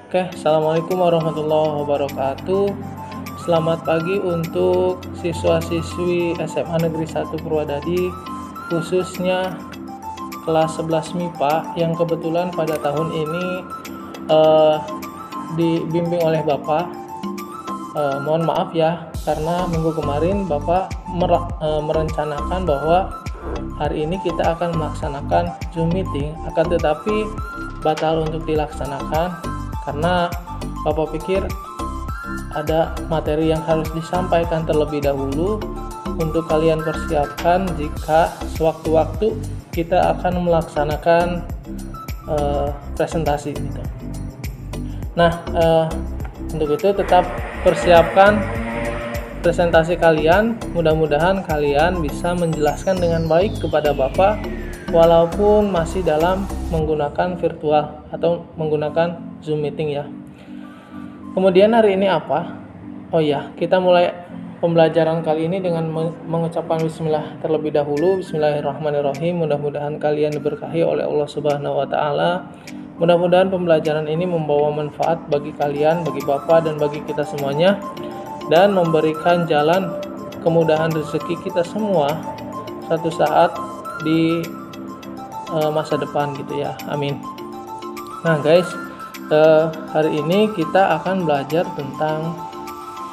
Oke, Assalamualaikum warahmatullahi wabarakatuh. Selamat pagi untuk siswa-siswi SMA Negeri 1 Purwadadi, khususnya kelas 11 MIPA yang kebetulan pada tahun ini dibimbing oleh Bapak. Mohon maaf ya, karena minggu kemarin Bapak merencanakan bahwa hari ini kita akan melaksanakan Zoom meeting, akan tetapi batal untuk dilaksanakan karena Bapak pikir ada materi yang harus disampaikan terlebih dahulu untuk kalian persiapkan jika sewaktu-waktu kita akan melaksanakan presentasi gitu. Nah, untuk itu tetap persiapkan presentasi kalian. Mudah-mudahan kalian bisa menjelaskan dengan baik kepada Bapak walaupun masih dalam menggunakan virtual atau menggunakan Zoom meeting ya. Kemudian hari ini apa? Oh ya, kita mulai pembelajaran kali ini dengan mengucapkan bismillah terlebih dahulu. Bismillahirrahmanirrahim. Mudah-mudahan kalian diberkahi oleh Allah Subhanahu wa taala. Mudah-mudahan pembelajaran ini membawa manfaat bagi kalian, bagi Bapak dan bagi kita semuanya, dan memberikan jalan kemudahan rezeki kita semua suatu saat di masa depan gitu ya. Amin. Nah guys, hari ini kita akan belajar tentang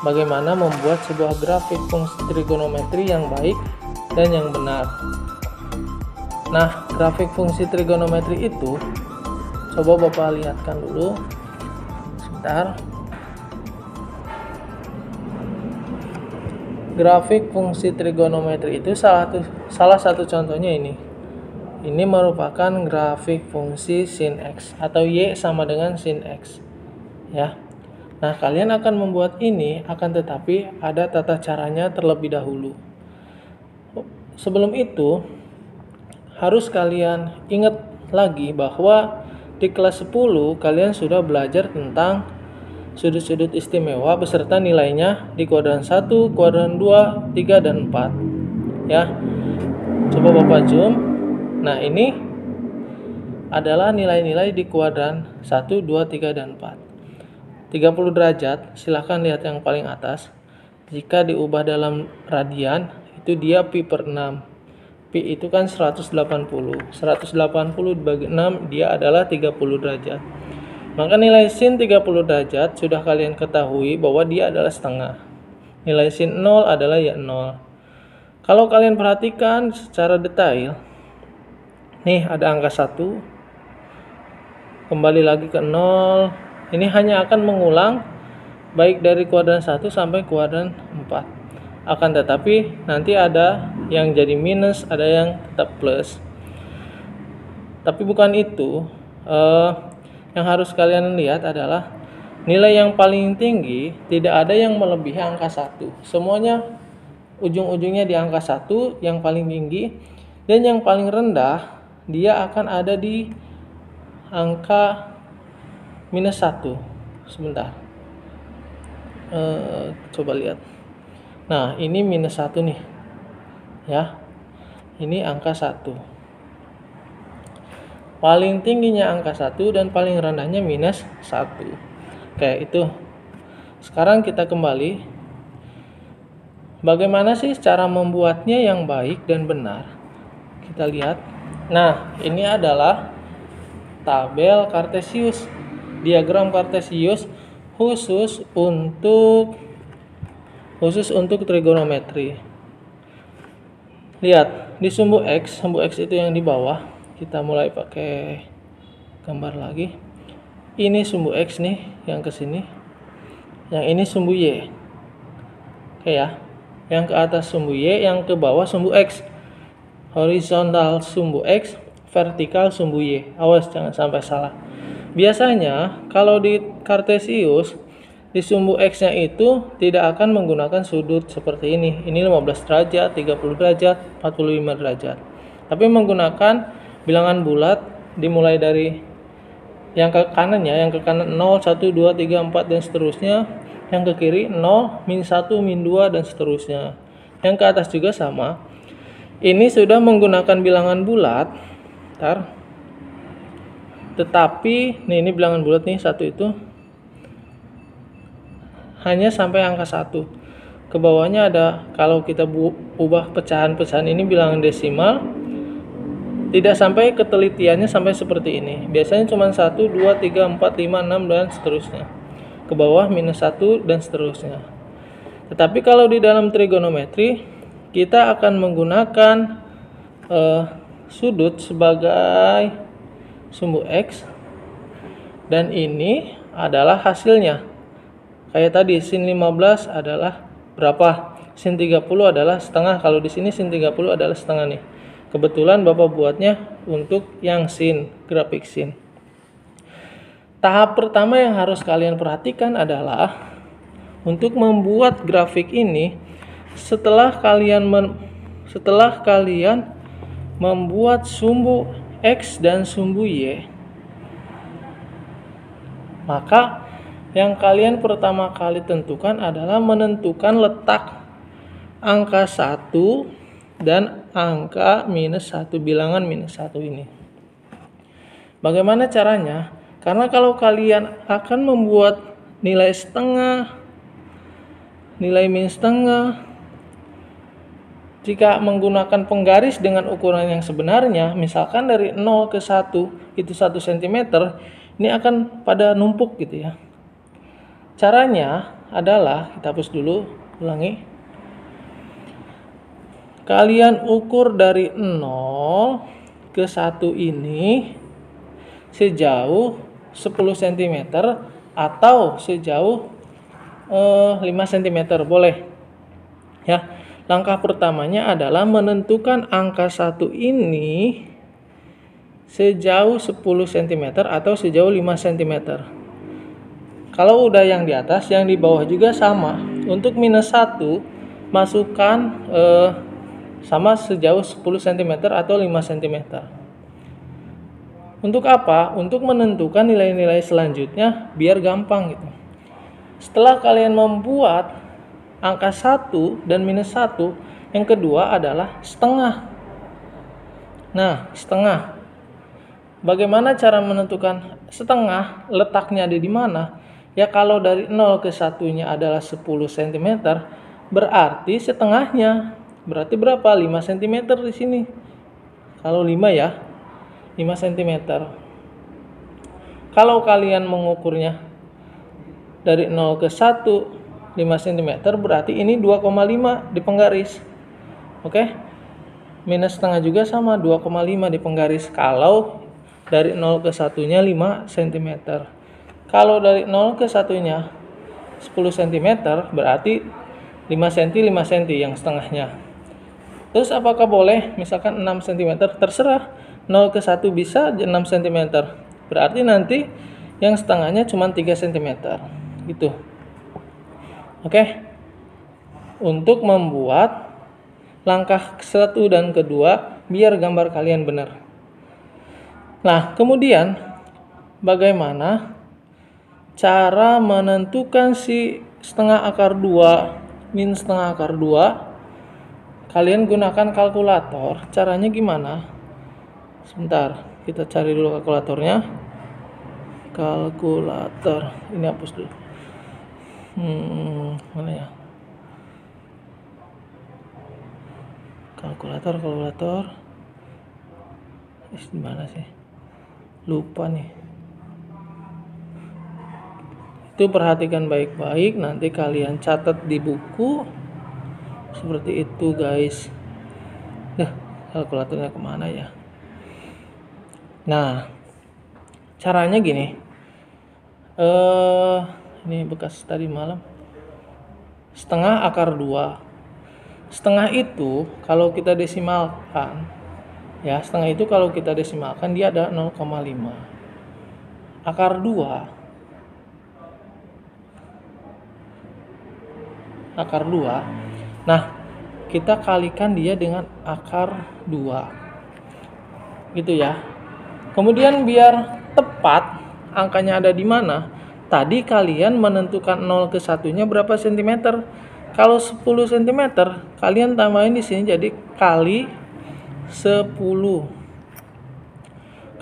bagaimana membuat sebuah grafik fungsi trigonometri yang baik dan yang benar. Nah, grafik fungsi trigonometri itu coba Bapak lihatkan dulu sebentar. Grafik fungsi trigonometri itu salah satu contohnya ini. Ini merupakan grafik fungsi sin X atau Y sama dengan sin X ya. Nah, kalian akan membuat ini, akan tetapi ada tata caranya terlebih dahulu. Sebelum itu harus kalian ingat lagi bahwa di kelas 10 kalian sudah belajar tentang sudut-sudut istimewa beserta nilainya di kuadran 1, kuadran 2, 3 dan 4 ya. Coba Bapak zoom. Nah, ini adalah nilai-nilai di kuadran 1, 2, 3, dan 4. 30 derajat, silahkan lihat yang paling atas. Jika diubah dalam radian, itu dia pi per 6. Pi itu kan 180. 180 dibagi 6, dia adalah 30 derajat. Maka nilai sin 30 derajat sudah kalian ketahui bahwa dia adalah setengah. Nilai sin 0 adalah ya 0. Kalau kalian perhatikan secara detail, nih ada angka 1, kembali lagi ke 0. Ini hanya akan mengulang baik dari kuadran 1 sampai kuadran 4. Akan tetapi nanti ada yang jadi minus, ada yang tetap plus. Tapi bukan itu. Yang harus kalian lihat adalah nilai yang paling tinggi tidak ada yang melebihi angka 1. Semuanya ujung-ujungnya di angka 1 yang paling tinggi, dan yang paling rendah dia akan ada di angka minus 1. Sebentar, coba lihat. Nah, ini minus 1 nih ya. Ini angka 1. Paling tingginya angka 1 dan paling rendahnya minus 1. Oke, itu. Sekarang kita kembali. Bagaimana sih cara membuatnya yang baik dan benar? Kita lihat. Nah, ini adalah tabel Kartesius, diagram Kartesius khusus untuk trigonometri. Lihat, di sumbu X itu yang di bawah. Kita mulai pakai gambar lagi. Ini sumbu X nih yang ke sini. Yang ini sumbu Y. Oke ya. Yang ke atas sumbu Y, yang ke bawah sumbu X. Horizontal sumbu X, vertikal sumbu Y. Awas jangan sampai salah. Biasanya kalau di Kartesius di sumbu X-nya itu tidak akan menggunakan sudut seperti ini. Ini 15 derajat, 30 derajat, 45 derajat. Tapi menggunakan bilangan bulat dimulai dari yang ke kanannya, yang ke kanan 0, 1, 2, 3, 4 dan seterusnya. Yang ke kiri 0, min 1, min 2 dan seterusnya. Yang ke atas juga sama. Ini sudah menggunakan bilangan bulat. Tetapi nih, ini bilangan bulat nih, satu itu hanya sampai angka 1. Ke bawahnya ada, kalau kita ubah pecahan-pecahan ini bilangan desimal, tidak sampai ketelitiannya sampai seperti ini. Biasanya cuma 1, 2, 3, 4, 5, 6 dan seterusnya. Ke bawah -1 dan seterusnya. Tetapi kalau di dalam trigonometri kita akan menggunakan sudut sebagai sumbu X, dan ini adalah hasilnya. Kayak tadi sin 15 adalah berapa? Sin 30 adalah setengah. Kalau di sini sin 30 adalah setengah nih. Kebetulan Bapak buatnya untuk yang sin, grafik sin. Tahap pertama yang harus kalian perhatikan adalah untuk membuat grafik ini, setelah kalian membuat sumbu X dan sumbu Y, maka yang kalian pertama kali tentukan adalah menentukan letak angka 1 dan angka -1, bilangan -1 ini. Bagaimana caranya? Karena kalau kalian akan membuat nilai setengah, nilai min setengah, jika menggunakan penggaris dengan ukuran yang sebenarnya, misalkan dari 0 ke 1 itu 1 cm, ini akan pada numpuk gitu ya. Caranya adalah, kita hapus dulu, ulangi. Kalian ukur dari 0 ke 1 ini sejauh 10 cm atau sejauh 5 cm boleh. Ya, langkah pertamanya adalah menentukan angka 1 ini sejauh 10 cm atau sejauh 5 cm. Kalau udah yang di atas, yang di bawah juga sama. Untuk -1 masukkan sama sejauh 10 cm atau 5 cm. Untuk apa? Untuk menentukan nilai-nilai selanjutnya biar gampang gitu. Setelah kalian membuat angka 1 dan -1, yang kedua adalah setengah. Nah, setengah. Bagaimana cara menentukan setengah? Letaknya ada di mana? Ya, kalau dari 0 ke 1-nya adalah 10 cm, berarti setengahnya berarti berapa? 5 cm di sini. Kalau 5 ya, 5 cm. Kalau kalian mengukurnya dari 0 ke 1, 5 cm, berarti ini 2,5 di penggaris. Oke? Minus setengah juga sama, 2,5 di penggaris. Kalau dari 0 ke 1-nya 5 cm. Kalau dari 0 ke 1-nya 10 cm, berarti 5 cm, 5 cm yang setengahnya. Terus apakah boleh misalkan 6 cm? Terserah. 0 ke 1 bisa 6 cm. Berarti nanti yang setengahnya cuma 3 cm. Gitu. Oke. Untuk membuat langkah 1 dan kedua biar gambar kalian benar. Nah, kemudian bagaimana cara menentukan si setengah akar 2 min setengah akar 2? Kalian gunakan kalkulator. Caranya gimana? Sebentar, kita cari dulu kalkulatornya. Kalkulator. Ini hapus dulu. Mana ya? Kalkulator. Di mana sih? Lupa nih. Itu perhatikan baik-baik, nanti kalian catat di buku. Seperti itu guys. Kalkulatornya kemana ya? Nah, caranya gini. Ini bekas tadi malam. Setengah akar 2. Setengah itu kalau kita desimalkan, ya, setengah itu kalau kita desimalkan dia ada 0,5. Akar 2. Akar 2. Nah, kita kalikan dia dengan akar 2. Gitu ya. Kemudian biar tepat angkanya ada di mana, tadi kalian menentukan 0 ke 1-nya berapa cm. Kalau 10 cm, kalian tambahin di sini jadi kali 10.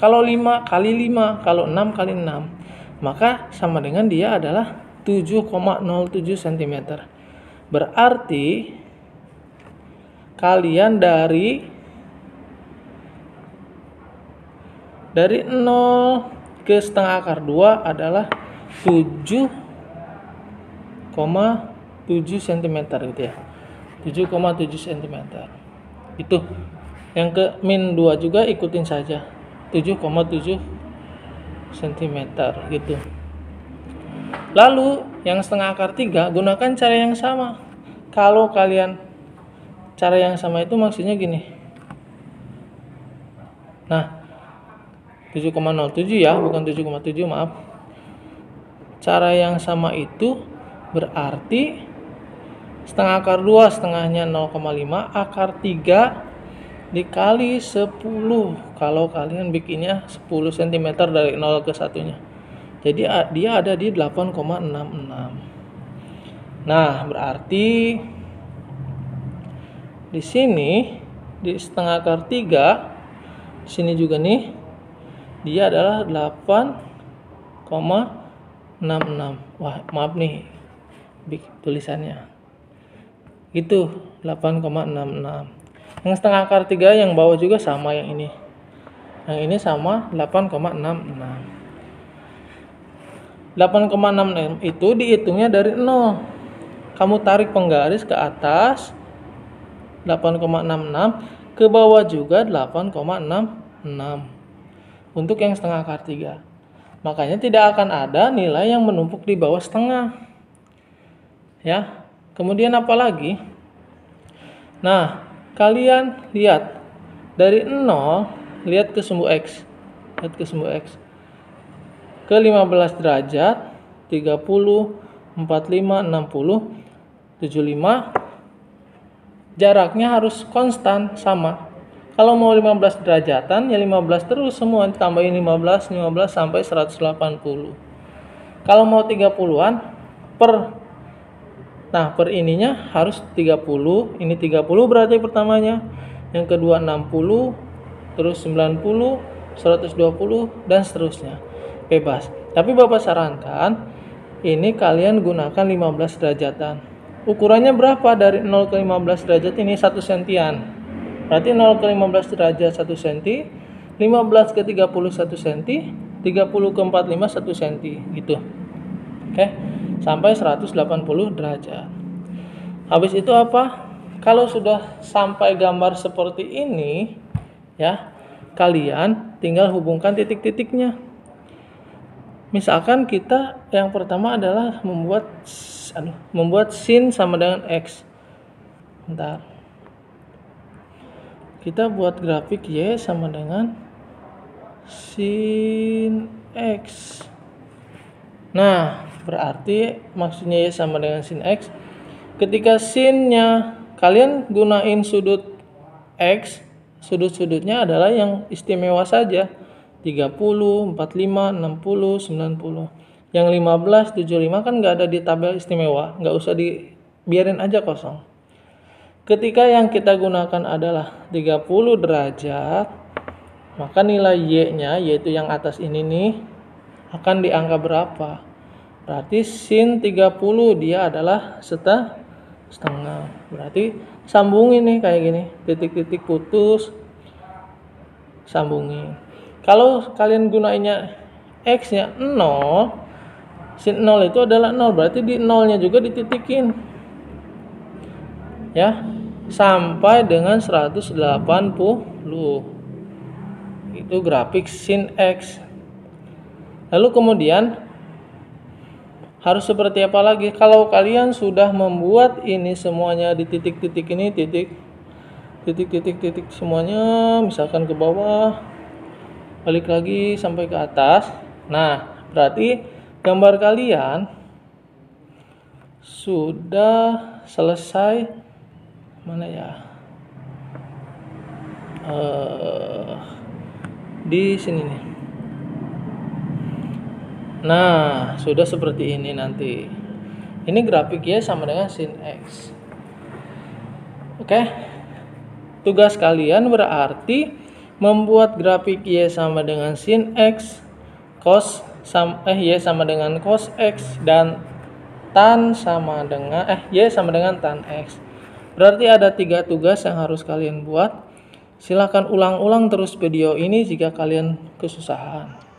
Kalau 5 kali 5, kalau 6 kali 6, maka sama dengan dia adalah 7,07 cm. Berarti kalian dari 0 ke setengah akar 2 adalah 7,7 cm gitu ya. 7,7 cm. Itu. Yang ke min 2 juga ikutin saja. 7,7 cm gitu. Lalu yang setengah akar 3 gunakan cara yang sama. Kalau kalian cara yang sama itu maksudnya gini. Nah, 7,07 ya, bukan 7,7, maaf. Cara yang sama itu berarti setengah akar 2 setengahnya 0,5, akar 3 dikali 10 kalau kalian bikinnya 10 cm dari 0 ke 1-nya. Jadi dia ada di 8,66. Nah, berarti di sini di setengah akar 3 di sini juga nih dia adalah 8,66. Wah, maaf nih tulisannya. Itu 8,66. Yang setengah akar 3 yang bawah juga sama yang ini. Yang ini sama 8,66. 8,66 itu dihitungnya dari 0. Kamu tarik penggaris ke atas 8,66, ke bawah juga 8,66 untuk yang setengah akar 3. Makanya tidak akan ada nilai yang menumpuk di bawah setengah. Ya. Kemudian apa lagi? Nah, kalian lihat dari 0 lihat ke sumbu X. Lihat ke sumbu X. Ke 15 derajat, 30, 45, 60, 75. Jaraknya harus konstan sama. Kalau mau 15 derajatan ya 15 terus semua, tambahin 15 sampai 180. Kalau mau 30-an per ininya harus 30. Ini 30 berarti pertamanya. Yang kedua 60, terus 90, 120 dan seterusnya. Bebas. Tapi Bapak sarankan ini kalian gunakan 15 derajatan. Ukurannya berapa dari 0 ke 15 derajat ini? 1 sentian. Berarti 0 ke 15 derajat 1 cm, 15 ke 30 1 cm, 30 ke 45 1 cm gitu. Oke. Sampai 180 derajat. Habis itu apa? Kalau sudah sampai gambar seperti ini ya, kalian tinggal hubungkan titik-titiknya. Misalkan kita yang pertama adalah membuat sin sama dengan X. Bentar. Kita buat grafik Y sama dengan sin X. Nah, berarti maksudnya Y sama dengan sin X. Ketika sinnya kalian gunain sudut X, sudut-sudutnya adalah yang istimewa saja. 30, 45, 60, 90. Yang 15, 75 kan nggak ada di tabel istimewa, nggak usah biarin aja kosong. Ketika yang kita gunakan adalah 30 derajat, maka nilai Y-nya, yaitu yang atas ini nih, akan di angka berapa? Berarti sin 30 dia adalah setengah. Berarti sambungin nih kayak gini, titik-titik putus, sambungin. Kalau kalian gunainnya X-nya 0, sin 0 itu adalah 0, berarti di 0-nya juga dititikin. Ya, sampai dengan 180. Itu grafik sin X. Lalu kemudian harus seperti apa lagi? Kalau kalian sudah membuat ini semuanya di titik-titik ini, titik semuanya, misalkan ke bawah, balik lagi sampai ke atas. Nah, berarti gambar kalian sudah selesai. Mana ya? Di sini nih. Nah, sudah seperti ini nanti. Ini grafik Y sama dengan sin X. Oke. Tugas kalian berarti membuat grafik Y sama dengan sin X, Y sama dengan cos X, dan tan sama dengan Y sama dengan tan X. Berarti ada 3 tugas yang harus kalian buat. Silahkan ulang-ulang terus video ini jika kalian kesusahan.